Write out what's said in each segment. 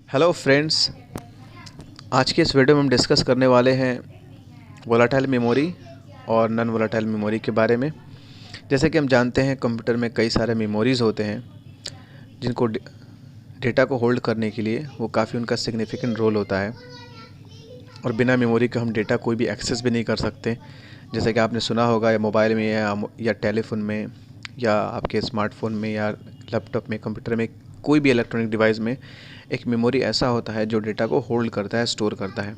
Hello friends, आज के इस वीडियो में हम डिस्कस करने वाले हैं वोलेटाइल मेमोरी और नॉन वोलेटाइल मेमोरी के बारे में। जैसे कि हम जानते हैं कंप्यूटर में कई सारे मेमोरीज़ होते हैं जिनको डेटा को होल्ड करने के लिए वो काफ़ी उनका सिग्निफिकेंट रोल होता है और बिना मेमोरी के हम डेटा कोई भी एक्सेस भी नहीं कर सकते। जैसे कि आपने सुना होगा या मोबाइल में या टेलीफोन में या आपके स्मार्टफोन में या लैपटॉप में, कंप्यूटर में, कोई भी इलेक्ट्रॉनिक डिवाइस में एक मेमोरी ऐसा होता है जो डेटा को होल्ड करता है, स्टोर करता है।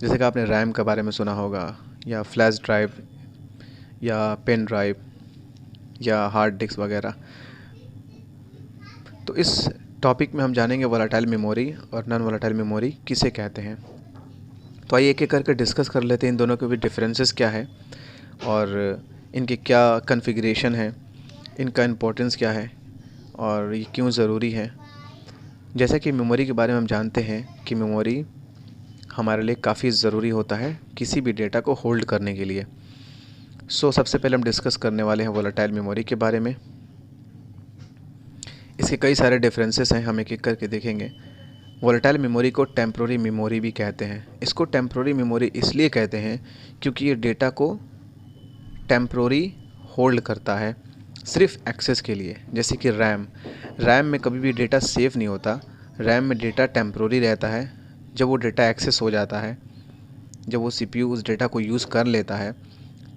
जैसे कि आपने रैम के बारे में सुना होगा या फ्लैश ड्राइव या पेन ड्राइव या हार्ड डिस्क वगैरह। तो इस टॉपिक में हम जानेंगे वोलेटाइल मेमोरी और नॉन वोलेटाइल मेमोरी किसे कहते हैं। तो आइए एक एक करके डिस्कस कर लेते हैं इन दोनों के भी डिफरेंसेस क्या है और इनके क्या कॉन्फ़िगरेशन है, इनका इम्पोर्टेंस क्या है और ये क्यों ज़रूरी है। जैसा कि मेमोरी के बारे में हम जानते हैं कि मेमोरी हमारे लिए काफ़ी ज़रूरी होता है किसी भी डेटा को होल्ड करने के लिए। सबसे पहले हम डिस्कस करने वाले हैं वोलेटाइल मेमोरी के बारे में। इसके कई सारे डिफरेंसेस हैं, हम एक एक करके देखेंगे। वोलेटाइल मेमोरी को टेम्प्रोरी मेमोरी भी कहते हैं। इसको टेम्प्रोरी मेमोरी इसलिए कहते हैं क्योंकि ये डेटा को टेम्प्रोरी होल्ड करता है, सिर्फ एक्सेस के लिए। जैसे कि रैम में कभी भी डेटा सेव नहीं होता। रैम में डेटा टेम्प्रोरी रहता है। जब वो डेटा एक्सेस हो जाता है, जब वो सीपीयू उस डेटा को यूज़ कर लेता है,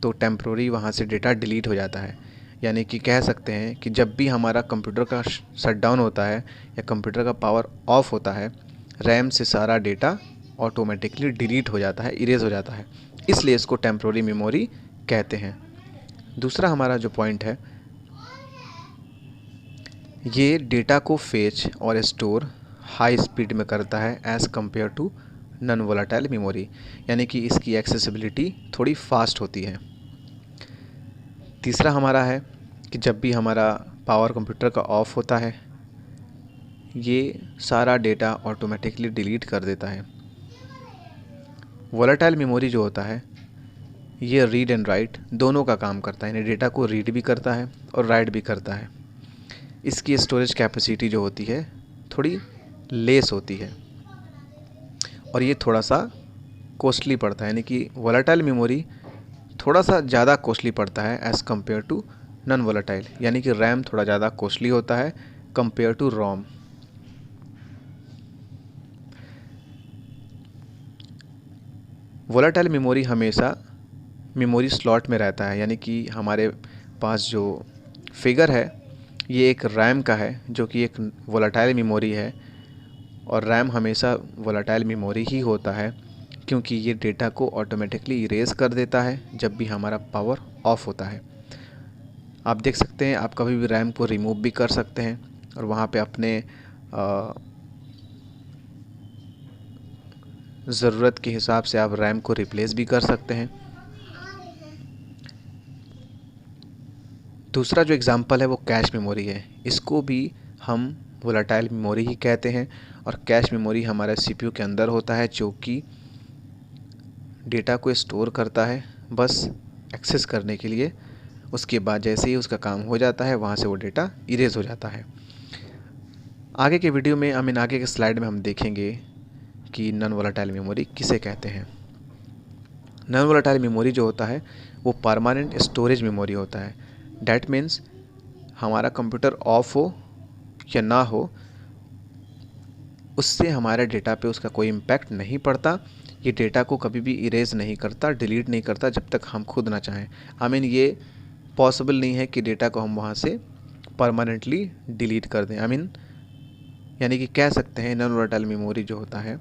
तो टेम्प्रोरी वहाँ से डेटा डिलीट हो जाता है। यानी कि कह सकते हैं कि जब भी हमारा कंप्यूटर का शटडाउन होता है या कंप्यूटर का पावर ऑफ होता है, रैम से सारा डेटा ऑटोमेटिकली डिलीट हो जाता है, इरेज हो जाता है। इसलिए इसको टेम्प्रोरी मेमोरी कहते हैं। दूसरा हमारा जो पॉइंट है, ये डेटा को फेच और स्टोर हाई स्पीड में करता है as compare to non volatile memory. यानी कि इसकी एक्सेसिबिलिटी थोड़ी फास्ट होती है। तीसरा हमारा है कि जब भी हमारा पावर कंप्यूटर का ऑफ होता है, ये सारा डेटा ऑटोमेटिकली डिलीट कर देता है। वोलेटाइल मेमोरी जो होता है, ये रीड एंड राइट दोनों का काम करता है। यानी डेटा को रीड भी करता है और राइट भी करता है। इसकी स्टोरेज कैपेसिटी जो होती है थोड़ी लेस होती है और ये थोड़ा सा कॉस्टली पड़ता है। यानी कि वोलेटाइल मेमोरी थोड़ा सा ज़्यादा कॉस्टली पड़ता है as compare to non volatile. यानी कि रैम थोड़ा ज़्यादा कॉस्टली होता है compare to ROM. Volatile memory हमेशा मेमोरी स्लॉट में रहता है। यानी कि हमारे पास जो फिगर है ये एक रैम का है जो कि एक वोलेटाइल मेमोरी है, और रैम हमेशा वोलेटाइल मेमोरी ही होता है क्योंकि ये डेटा को ऑटोमेटिकली इरेज कर देता है जब भी हमारा पावर ऑफ होता है। आप देख सकते हैं, आप कभी भी रैम को रिमूव भी कर सकते हैं और वहाँ पे अपने ज़रूरत के हिसाब से आप रैम को रिप्लेस भी कर सकते हैं। दूसरा जो एग्ज़ाम्पल है वो कैश मेमोरी है। इसको भी हम वोलेटाइल मेमोरी ही कहते हैं और कैश मेमोरी हमारे सीपीयू के अंदर होता है जो कि डेटा को स्टोर करता है बस एक्सेस करने के लिए। उसके बाद जैसे ही उसका काम हो जाता है वहाँ से वो डेटा इरेज हो जाता है। आगे के वीडियो में आगे के स्लाइड में हम देखेंगे कि नॉन वोलेटाइल मेमोरी किसे कहते हैं। नॉन वोलेटाइल मेमोरी जो होता है वो परमानेंट स्टोरेज मेमोरी होता है। डैट मीन्स हमारा कंप्यूटर ऑफ हो या ना हो, उससे हमारे डेटा पे उसका कोई इम्पैक्ट नहीं पड़ता। ये डेटा को कभी भी इरेज नहीं करता, डिलीट नहीं करता जब तक हम खुद ना चाहें। ये पॉसिबल नहीं है कि डेटा को हम वहाँ से परमानेंटली डिलीट कर दें। यानी कि कह सकते हैं नॉन वोलेटाइल मेमोरी जो होता है,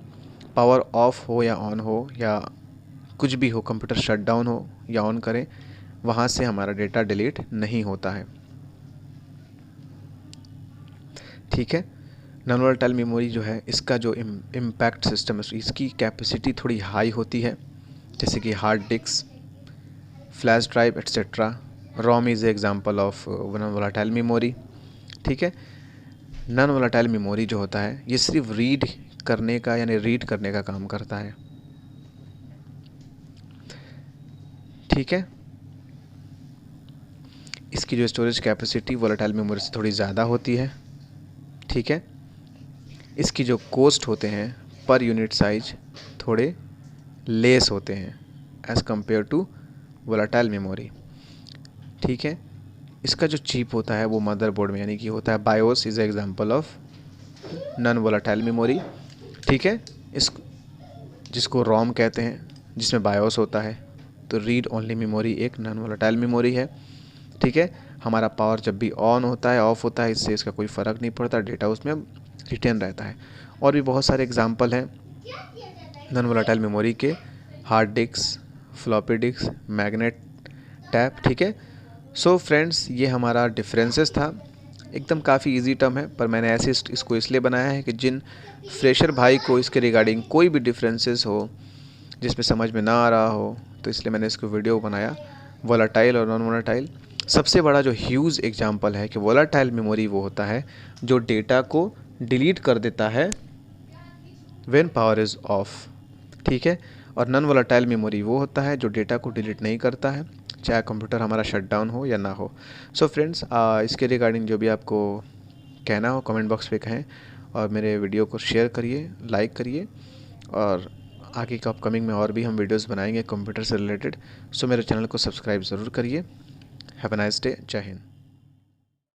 पावर ऑफ हो या ऑन हो या कुछ भी हो, कंप्यूटर शट डाउन हो या ऑन करें, वहाँ से हमारा डेटा डिलीट नहीं होता है। ठीक है। नॉन वोलेटाइल मेमोरी जो है, इसका जो इम्पैक्ट सिस्टम है, इसकी कैपेसिटी थोड़ी हाई होती है। जैसे कि hard disk, flash drive etcetera. ROM is example of non volatile memory. ठीक है। नॉन वोलेटाइल मेमोरी जो होता है ये सिर्फ रीड करने का काम करता है। ठीक है। इसकी जो स्टोरेज कैपेसिटी वोलेटाइल मेमोरी से थोड़ी ज़्यादा होती है। ठीक है। इसकी जो कॉस्ट होते हैं पर यूनिट साइज थोड़े लेस होते हैं as compare to volatile memory. ठीक है, इसका जो चिप होता है वो मदरबोर्ड में यानी कि होता है BIOS is example of non volatile memory. ठीक है, इस जिसको रोम कहते हैं जिसमें बायोस होता है। तो रीड ओनली मेमोरी एक नॉन वोलेटाइल मेमोरी है। ठीक है, हमारा पावर जब भी ऑन होता है ऑफ होता है इससे इसका कोई फ़र्क नहीं पड़ता, डेटा उसमें रिटेन रहता है। और भी बहुत सारे एग्जांपल हैं नॉन वोलेटाइल मेमोरी के, hard disk, floppy disk, magnet tap. ठीक है, सो फ्रेंड्स ये हमारा डिफरेंसेस था। एकदम काफ़ी इजी टर्म है पर मैंने ऐसे इसको इसलिए बनाया है कि जिन फ्रेशर भाई को इसके रिगार्डिंग कोई भी डिफरेंसेस हो जिसमें समझ में ना आ रहा हो तो इसलिए मैंने इसको वीडियो बनाया। वोलेटाइल और नॉन वोलेटाइल सबसे बड़ा जो ह्यूज एग्जांपल है कि वोलेटाइल मेमोरी वो होता है जो डेटा को डिलीट कर देता है व्हेन पावर इज़ ऑफ। ठीक है, और नॉन वोलेटाइल मेमोरी वो होता है जो डेटा को डिलीट नहीं करता है चाहे कंप्यूटर हमारा शट डाउन हो या ना हो। सो फ्रेंड्स इसके रिगार्डिंग जो भी आपको कहना हो कमेंट बॉक्स पे कहें और मेरे वीडियो को शेयर करिए, लाइक करिए और आगे का अपकमिंग में और भी हम वीडियोस बनाएंगे कंप्यूटर से रिलेटेड। सो मेरे चैनल को सब्सक्राइब ज़रूर करिए। Have a nice day. जय हिंद।